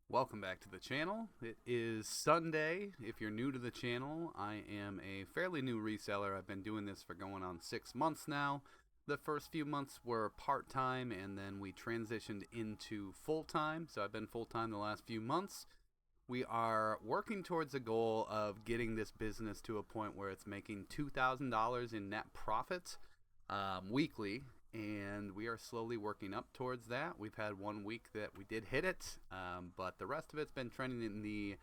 Welcome back to the channel. It is Sunday. If you're new to the channel, I am a fairly new reseller. I've been doing this for going on 6 months now. The first few months were part-time, and then we transitioned into full-time. So I've been full-time the last few months. We are working towards a goal of getting this business to a point where it's making $2,000 in net profit weekly, and we are slowly working up towards that. We've had 1 week that we did hit it, but the rest of it's been trending in the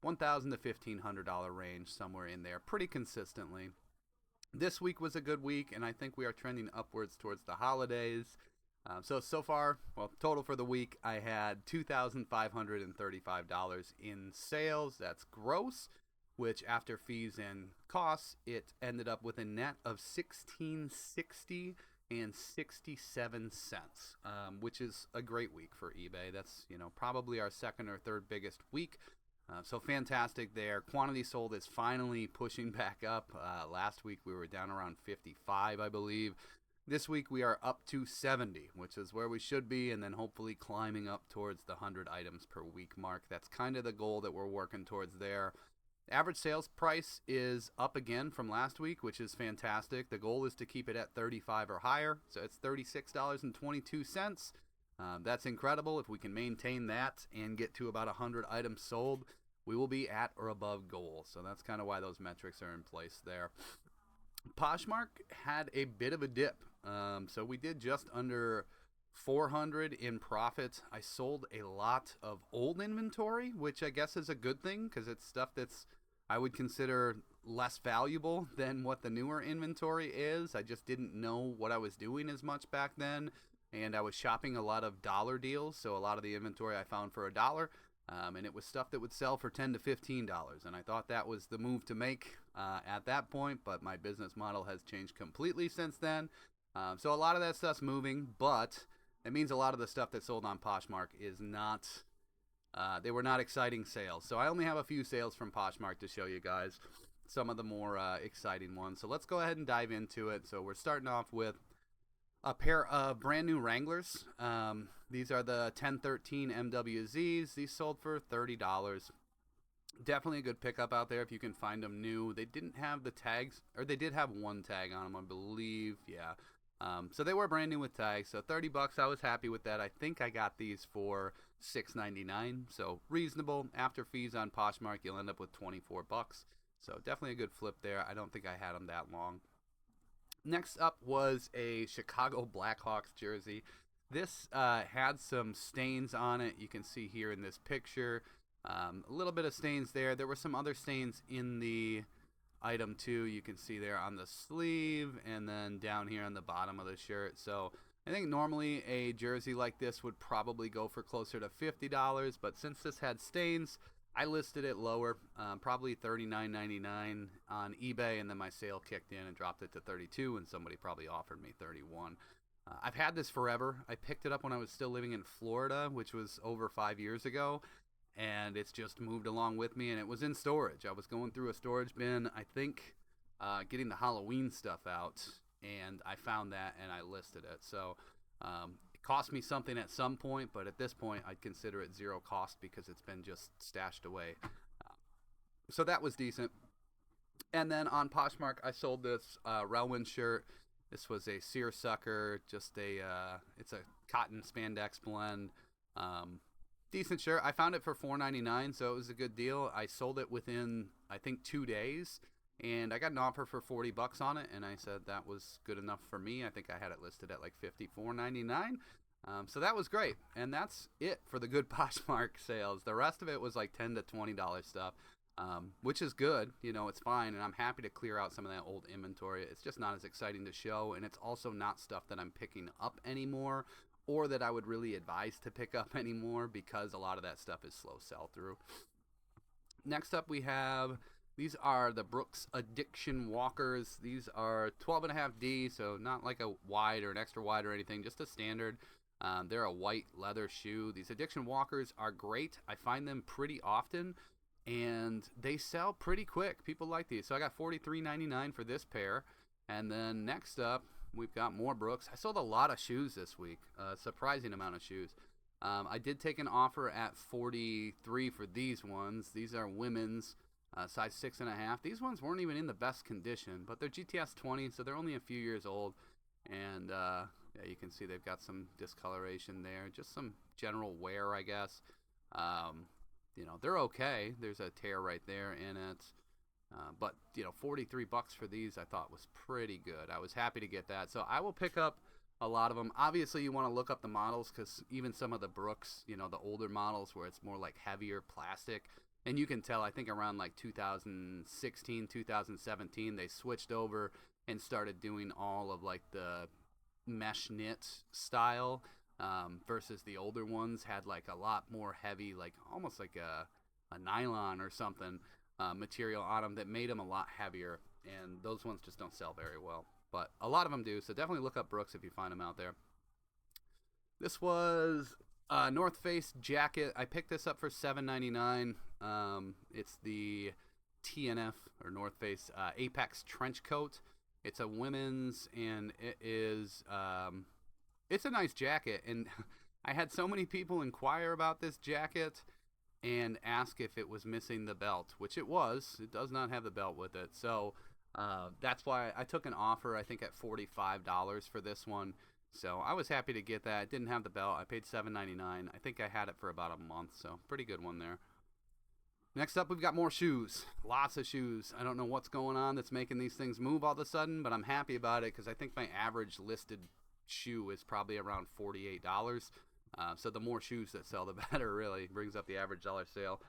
$1,000 to $1,500 range, somewhere in there, pretty consistently. This week was a good week, and I think we are trending upwards towards the holidays. So far, well, total for the week, I had $2,535 in sales. That's gross, which after fees and costs, it ended up with a net of $1,660 and 67 cents, which is a great week for eBay. That's, probably our second or third biggest week. So fantastic there. Quantity sold is finally pushing back up. Last week we were down around 55, I believe. This week we are up to 70, which is where we should be, and then hopefully climbing up towards the 100 items per week mark. That's kind of the goal that we're working towards there. Average sales price is up again from last week, which is fantastic. The goal is to keep it at 35 or higher, so it's $36.22. That's incredible. If we can maintain that and get to about 100 items sold, we will be at or above goal. So that's kind of why those metrics are in place there. Poshmark had a bit of a dip. So we did just under 400 in profit. I sold a lot of old inventory, which I guess is a good thing because it's stuff that's I would consider less valuable than what the newer inventory is. I just didn't know what I was doing as much back then, and I was shopping a lot of dollar deals. So a lot of the inventory I found for $1, and it was stuff that would sell for $10 to $15, and I thought that was the move to make at that point, but my business model has changed completely since then. So a lot of that stuff's moving, but it means a lot of the stuff that sold on Poshmark is not, they were not exciting sales. So I only have a few sales from Poshmark to show you guys, some of the more exciting ones. So let's go ahead and dive into it. So we're starting off with a pair of brand new Wranglers. These are the 1013 MWZs. These sold for $30. Definitely a good pickup out there if you can find them new. They didn't have the tags, or they did have one tag on them, I believe. Yeah. So they were brand new with tags. So $30, I was happy with that. I think I got these for $6.99. So reasonable. After fees on Poshmark, you'll end up with $24. So definitely a good flip there. I don't think I had them that long. Next up was a Chicago Blackhawks jersey. This had some stains on it. You can see here in this picture. A little bit of stains there. There were some other stains in the item too. You can see there on the sleeve and then down here on the bottom of the shirt. So I think normally a jersey like this would probably go for closer to $50, but since this had stains, I listed it lower, probably $39.99 on eBay, and then my sale kicked in and dropped it to $32, and somebody probably offered me $31. I've had this forever. I picked it up when I was still living in Florida, which was over 5 years ago, and it's just moved along with me, and it was in storage. I was going through a storage bin, I think, getting the Halloween stuff out, and I found that, and I listed it. So it cost me something at some point, but at this point, I'd consider it zero cost because it's been just stashed away. So that was decent. And then on Poshmark, I sold this Relwyn shirt. This was a seersucker, just it's a cotton spandex blend. Decent shirt. I found it for $4.99, so it was a good deal. I sold it within, I think, 2 days, and I got an offer for $40 on it, and I said that was good enough for me. I think I had it listed at like $54.99. So that was great, and that's it for the good Poshmark sales. The rest of it was like $10 to $20 stuff, which is good. It's fine, and I'm happy to clear out some of that old inventory. It's just not as exciting to show, and it's also not stuff that I'm picking up anymore, or that I would really advise to pick up anymore because a lot of that stuff is slow sell-through. Next up we have, these are the Brooks Addiction Walkers. These are 12.5D, so not like a wide or an extra wide or anything, just a standard. They're a white leather shoe. These Addiction Walkers are great. I find them pretty often, and they sell pretty quick. People like these. So I got $43.99 for this pair. And then next up, we've got more Brooks. I sold a lot of shoes this week, a surprising amount of shoes. I did take an offer at 43 for these ones. These are women's, size 6.5. These ones weren't even in the best condition, but they're GTS 20, so they're only a few years old. And yeah, you can see they've got some discoloration there, just some general wear, I guess. Um, they're okay. There's a tear right there in it. But 43 bucks for these I thought was pretty good. I was happy to get that. So I will pick up a lot of them. Obviously, you want to look up the models because even some of the Brooks, the older models where it's more like heavier plastic, and you can tell, I think around like 2016, 2017, they switched over and started doing all of like the mesh knit style, versus the older ones had like a lot more heavy, like almost like a nylon or something, material on them that made them a lot heavier, and those ones just don't sell very well. But a lot of them do, so definitely look up Brooks if you find them out there. This was a North Face jacket. I picked this up for $7.99. It's the TNF, or North Face, Apex trench coat. It's a women's, and it is it's a nice jacket. And I had so many people inquire about this jacket and ask if it was missing the belt, which it was. It does not have the belt with it. So that's why I took an offer, I think, at $45 for this one. So I was happy to get that. It didn't have the belt. I paid $7.99. I think I had it for about a month, so pretty good one there. Next up, we've got more shoes. Lots of shoes. I don't know what's going on that's making these things move all of a sudden, but I'm happy about it because I think my average listed shoe is probably around $48. So the more shoes that sell, the better, really. Brings up the average dollar sale.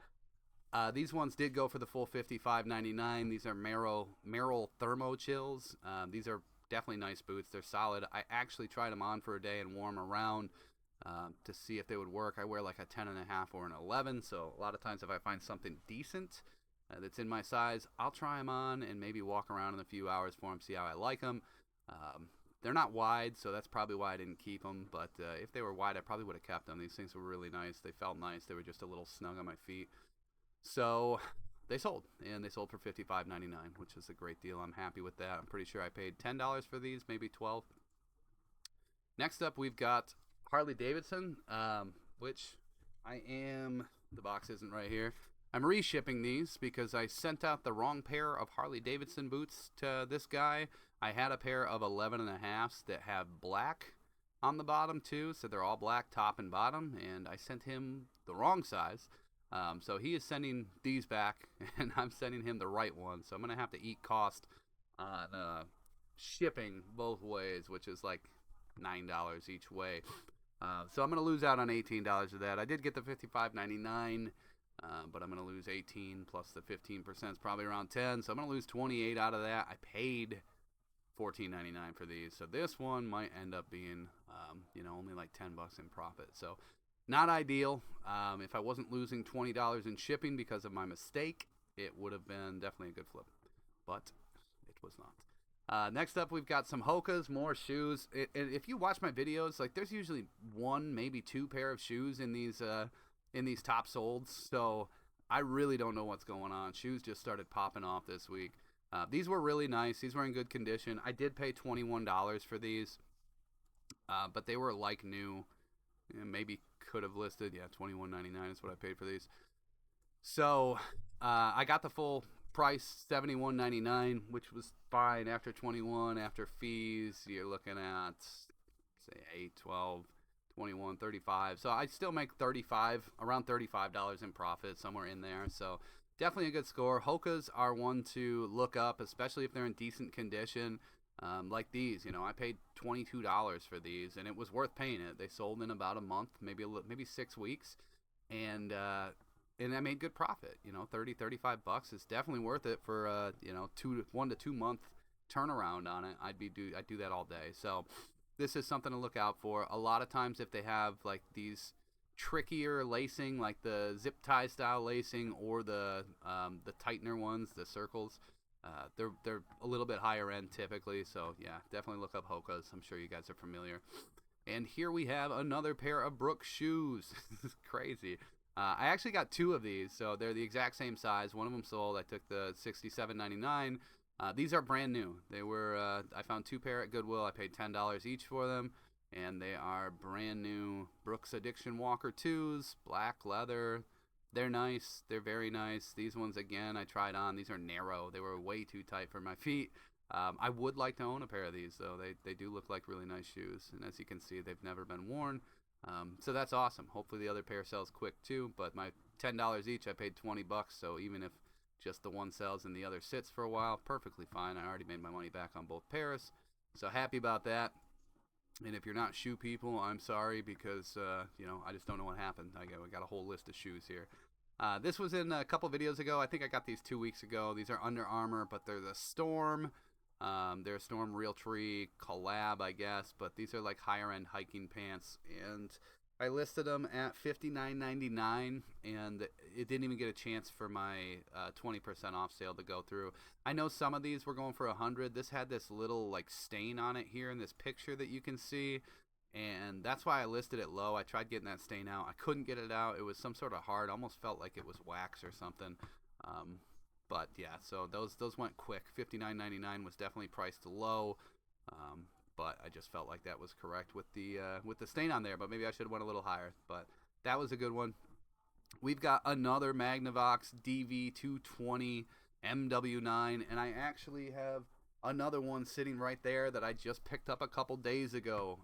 These ones did go for the full $55.99. These are Merrell Thermo Chills. These are definitely nice boots. They're solid. I actually tried them on for a day and wore them around to see if they would work. I wear like a 10.5 or an 11, so a lot of times if I find something decent that's in my size, I'll try them on and maybe walk around in a few hours for them, see how I like them. They're not wide, so that's probably why I didn't keep them, but if they were wide, I probably would have kept them. These things were really nice. They felt nice. They were just a little snug on my feet. So they sold, and they sold for $55.99, which is a great deal. I'm happy with that. I'm pretty sure I paid $10 for these, maybe $12. Next up, we've got Harley Davidson, which the box isn't right here. I'm reshipping these because I sent out the wrong pair of Harley Davidson boots to this guy. I had a pair of 11.5s that have black on the bottom too, so they're all black top and bottom, and I sent him the wrong size. So he is sending these back, and I'm sending him the right one. So I'm going to have to eat cost on shipping both ways, which is like $9 each way. So I'm going to lose out on $18 of that. I did get the $55.99, but I'm going to lose 18 plus the 15% is probably around 10. So I'm going to lose 28 out of that. I paid $14.99 for these. So this one might end up being, only like $10 in profit. So not ideal. If I wasn't losing $20 in shipping because of my mistake, it would have been definitely a good flip. But it was not. Next up, we've got some Hokas, more shoes. If you watch my videos, like there's usually one, maybe two pair of shoes in these top solds. So I really don't know what's going on. Shoes just started popping off this week. These were really nice. These were in good condition. I did pay $21 for these, but they were like new. Maybe could have listed, $21.99 is what I paid for these. So I got the full price, $71.99, which was fine. After 21, after fees, you're looking at say 8, 12, 21, 35. So I still make around $35 in profit, somewhere in there. So definitely a good score. Hokas are one to look up, especially if they're in decent condition. Like these, I paid $22 for these, and it was worth paying it. They sold in about a month, maybe 6 weeks, and I made good profit. $30-$35 is definitely worth it for 1 to 2 month turnaround on it. I'd do that all day. So this is something to look out for. A lot of times, if they have like these trickier lacing, like the zip tie style lacing, or the tightener ones, the circles. They're a little bit higher end typically, so yeah, definitely look up Hokas. I'm sure you guys are familiar. And here we have another pair of Brooks shoes. This is crazy. I actually got two of these, so they're the exact same size. One of them sold. I took the $67.99. These are brand new. They were. I found two pair at Goodwill. I paid $10 each for them. and they are brand new Brooks Addiction Walker 2s, black leather. They're nice. They're very nice. These ones, again, I tried on. These are narrow. They were way too tight for my feet. I would like to own a pair of these, though. They do look like really nice shoes, and as you can see, they've never been worn. So that's awesome. Hopefully the other pair sells quick too, but my $10 each, I paid 20 bucks, so even if just the one sells and the other sits for a while, perfectly fine. I already made my money back on both pairs, so happy about that. And if you're not shoe people, I'm sorry, because I just don't know what happened. I got a whole list of shoes here. This was in a couple videos ago. I think I got these 2 weeks ago. These are Under Armour, but they're the Storm. They're a Storm Realtree collab, I guess, but these are like higher end hiking pants, and I listed them at $59.99, and it didn't even get a chance for my 20% off sale to go through. I know some of these were going for $100. This had this little like stain on it here in this picture that you can see, and that's why I listed it low. I tried getting that stain out. I couldn't get it out. It was some sort of hard, almost felt like it was wax or something. But yeah, so those went quick. $59.99 was definitely priced low, but I just felt like that was correct with the stain on there. But maybe I should have went a little higher. But that was a good one. We've got another Magnavox DV220 MW9, and I actually have another one sitting right there that I just picked up a couple days ago.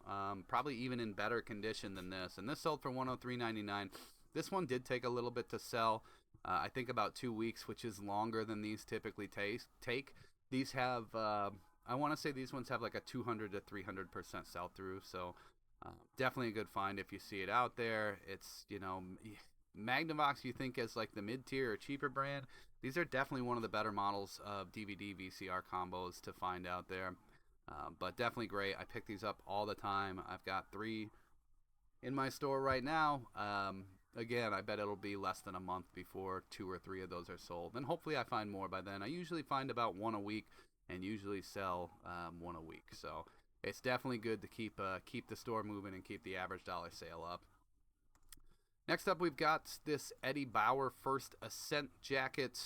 Probably even in better condition than this, and this sold for $103.99. This one did take a little bit to sell. I think about 2 weeks, which is longer than these typically take. These have, I want to say these ones have like a 200 to 300% sell through. So definitely a good find if you see it out there. It's, Magnavox, you think as like the mid-tier or cheaper brand. These are definitely one of the better models of DVD VCR combos to find out there. But definitely great. I pick these up all the time. I've got 3 in my store right now. Again, I bet it'll be less than a month before 2 or 3 of those are sold. And hopefully I find more by then. I usually find about 1 a week and usually sell 1 a week. So it's definitely good to keep the store moving and keep the average dollar sale up. Next up, we've got this Eddie Bauer First Ascent jacket.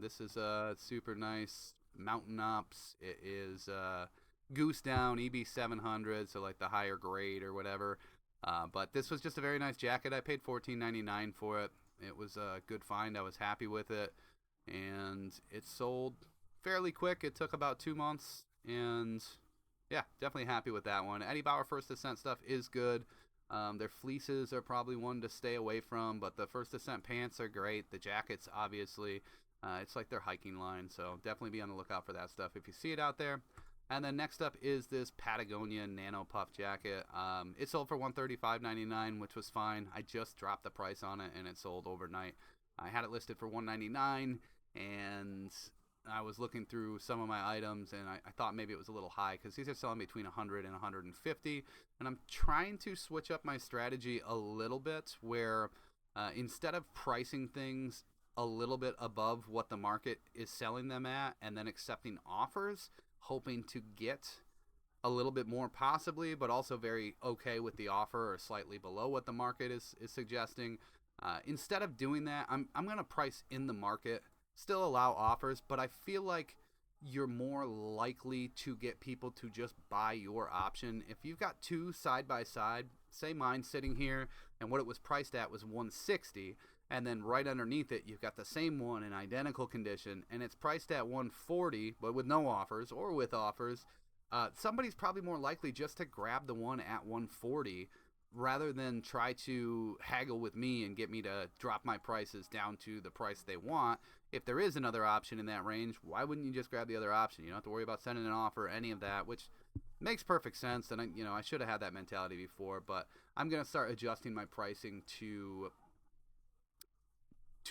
This is a super nice Mountain Ops. It is Goose Down EB 700, so like the higher grade or whatever. But this was just a very nice jacket. I paid $14.99 for it. It was a good find. I was happy with it. And it sold fairly quick. It took about 2 months. And yeah, definitely happy with that one. Eddie Bauer First Ascent stuff is good. Their fleeces are probably one to stay away from. But the First Ascent pants are great. The jackets, obviously. It's like their hiking line. So definitely be on the lookout for that stuff if you see it out there. And then next up is this Patagonia Nano Puff jacket. It sold for $135.99, which was fine. I just dropped the price on it, and it sold overnight. I had it listed for $199, and I was looking through some of my items, and I thought maybe it was a little high because these are selling between $100 and $150. And I'm trying to switch up my strategy a little bit where instead of pricing things a little bit above what the market is selling them at and then accepting offers, hoping to get a little bit more possibly, but also very okay with the offer or slightly below what the market is suggesting. Instead of doing that, I'm going to price in the market, still allow offers, but I feel like you're more likely to get people to just buy your option. If you've got 2 side by side, say mine sitting here and what it was priced at was $160, and then right underneath it you've got the same one in identical condition and it's priced at $140 but with no offers or with offers, somebody's probably more likely just to grab the one at $140 rather than try to haggle with me and get me to drop my prices down to the price they want. If there is another option in that range, why wouldn't you just grab the other option? You don't have to worry about sending an offer or any of that, which makes perfect sense. And I should have had that mentality before, but I'm going to start adjusting my pricing to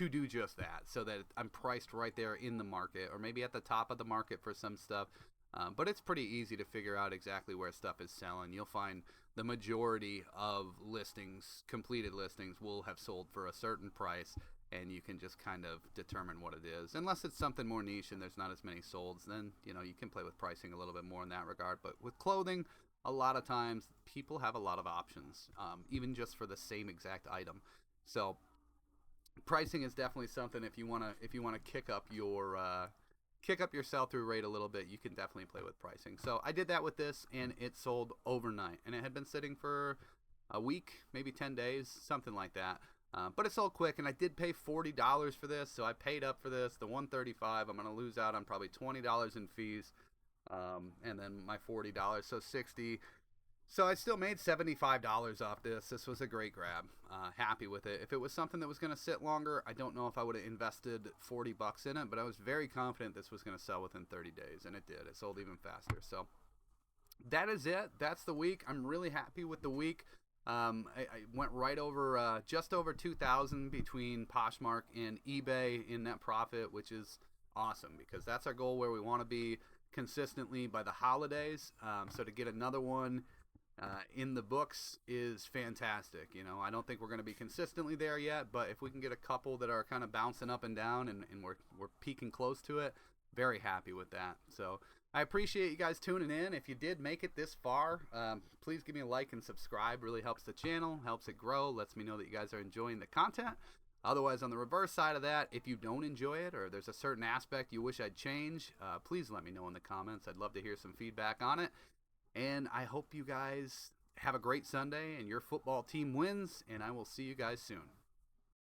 do just that, so that I'm priced right there in the market, or maybe at the top of the market for some stuff. But it's pretty easy to figure out exactly where stuff is selling. You'll find the majority of listings, completed listings, will have sold for a certain price, and you can just kind of determine what it is. Unless it's something more niche and there's not as many solds, then you can play with pricing a little bit more in that regard. But with clothing, a lot of times people have a lot of options, even just for the same exact item. So pricing is definitely something if you want to kick up your kick up your sell-through rate a little bit, you can definitely play with pricing. So I did that with this, and it sold overnight. And it had been sitting for a week, maybe 10 days, something like that. But it sold quick, and I did pay $40 for this, so I paid up for this. The $135, I'm going to lose out on probably $20 in fees, and then my $40, so $60. So I still made $75 off this. This was a great grab. Happy with it. If it was something that was going to sit longer, I don't know if I would have invested $40 in it, but I was very confident this was going to sell within 30 days, and it did. It sold even faster. So that is it. That's the week. I'm really happy with the week. I went right over, just over 2,000 between Poshmark and eBay in net profit, which is awesome because that's our goal where we want to be consistently by the holidays. So to get another one in the books is fantastic. You know, I don't think we're going to be consistently there yet, but if we can get a couple that are kind of bouncing up and down and we're peaking close to it, very happy with that. So I appreciate you guys tuning in. If you did make it this far, please give me a like and subscribe. Really helps the channel, helps it grow, lets me know that you guys are enjoying the content. Otherwise, on the reverse side of that, if you don't enjoy it or there's a certain aspect you wish I'd change, please let me know in the comments. I'd love to hear some feedback on it. And I hope you guys have a great Sunday and your football team wins, and I will see you guys soon.